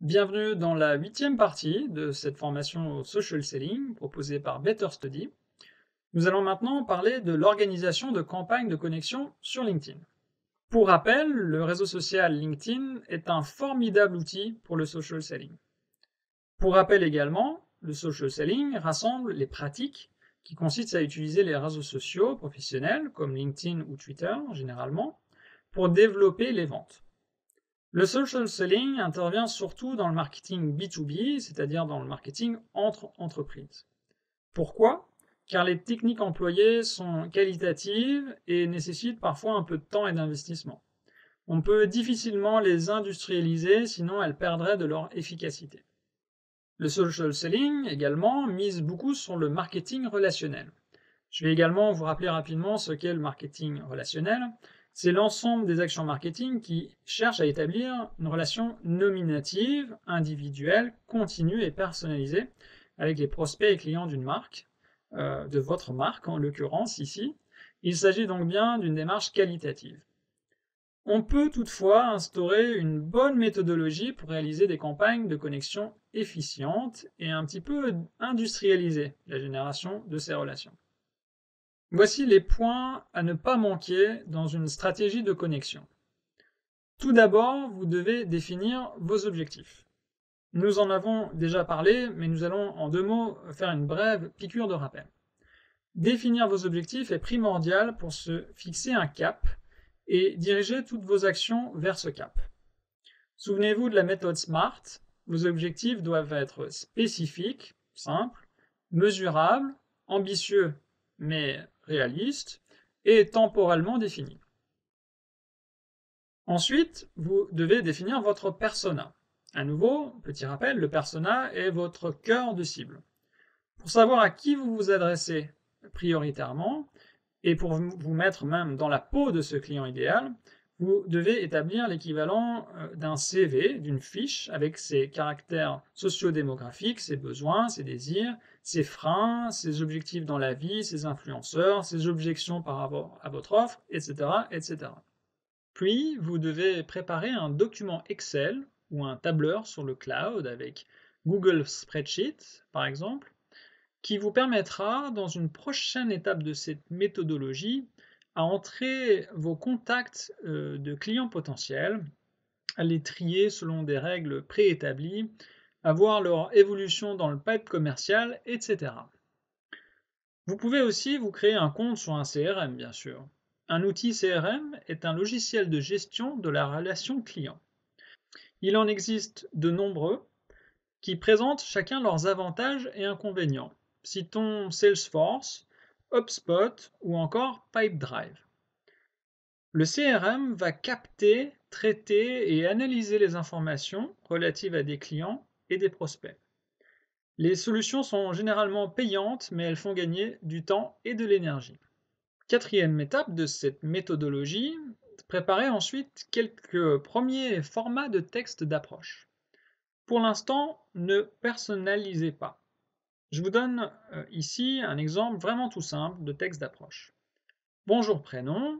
Bienvenue dans la 8e partie de cette formation au social selling proposée par Better Study. Nous allons maintenant parler de l'organisation de campagnes de connexion sur LinkedIn. Pour rappel, le réseau social LinkedIn est un formidable outil pour le social selling. Pour rappel également, le social selling rassemble les pratiques qui consistent à utiliser les réseaux sociaux professionnels comme LinkedIn ou Twitter généralement pour développer les ventes. Le social selling intervient surtout dans le marketing B2B, c'est-à-dire dans le marketing entre entreprises. Pourquoi? Car les techniques employées sont qualitatives et nécessitent parfois un peu de temps et d'investissement. On peut difficilement les industrialiser, sinon elles perdraient de leur efficacité. Le social selling, également, mise beaucoup sur le marketing relationnel. Je vais également vous rappeler rapidement ce qu'est le marketing relationnel. C'est l'ensemble des actions marketing qui cherchent à établir une relation nominative, individuelle, continue et personnalisée avec les prospects et clients d'une marque, de votre marque en l'occurrence ici. Il s'agit donc bien d'une démarche qualitative. On peut toutefois instaurer une bonne méthodologie pour réaliser des campagnes de connexion efficientes et un petit peu industrialiser la génération de ces relations. Voici les points à ne pas manquer dans une stratégie de connexion. Tout d'abord, vous devez définir vos objectifs. Nous en avons déjà parlé, mais nous allons en 2 mots faire une brève piqûre de rappel. Définir vos objectifs est primordial pour se fixer un cap et diriger toutes vos actions vers ce cap. Souvenez-vous de la méthode SMART. Vos objectifs doivent être spécifiques, simples, mesurables, ambitieux mais réalistes et temporellement définis. Ensuite, vous devez définir votre persona. À nouveau, petit rappel, le persona est votre cœur de cible. Pour savoir à qui vous vous adressez prioritairement, et pour vous mettre même dans la peau de ce client idéal, vous devez établir l'équivalent d'un CV, d'une fiche, avec ses caractères sociodémographiques, ses besoins, ses désirs, ses freins, ses objectifs dans la vie, ses influenceurs, ses objections par rapport à votre offre, etc., etc. Puis, vous devez préparer un document Excel ou un tableur sur le cloud avec Google Spreadsheet, par exemple, qui vous permettra, dans une prochaine étape de cette méthodologie, à entrer vos contacts de clients potentiels, à les trier selon des règles préétablies, à voir leur évolution dans le pipe commercial, etc. Vous pouvez aussi vous créer un compte sur un CRM, bien sûr. Un outil CRM est un logiciel de gestion de la relation client. Il en existe de nombreux qui présentent chacun leurs avantages et inconvénients. Citons Salesforce, HubSpot ou encore Pipedrive. Le CRM va capter, traiter et analyser les informations relatives à des clients et des prospects. Les solutions sont généralement payantes, mais elles font gagner du temps et de l'énergie. Quatrième étape de cette méthodologie, préparer ensuite quelques premiers formats de texte d'approche. Pour l'instant, ne personnalisez pas. Je vous donne ici un exemple vraiment tout simple de texte d'approche. Bonjour prénom,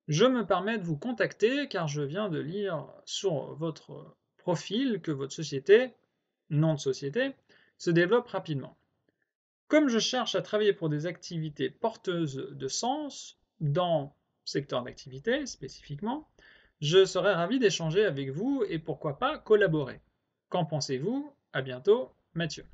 je me permets de vous contacter car je viens de lire sur votre profil que votre société, nom de société, se développe rapidement. Comme je cherche à travailler pour des activités porteuses de sens, dans secteur d'activité spécifiquement, je serais ravi d'échanger avec vous et pourquoi pas collaborer. Qu'en pensez-vous? À bientôt, Mathieu.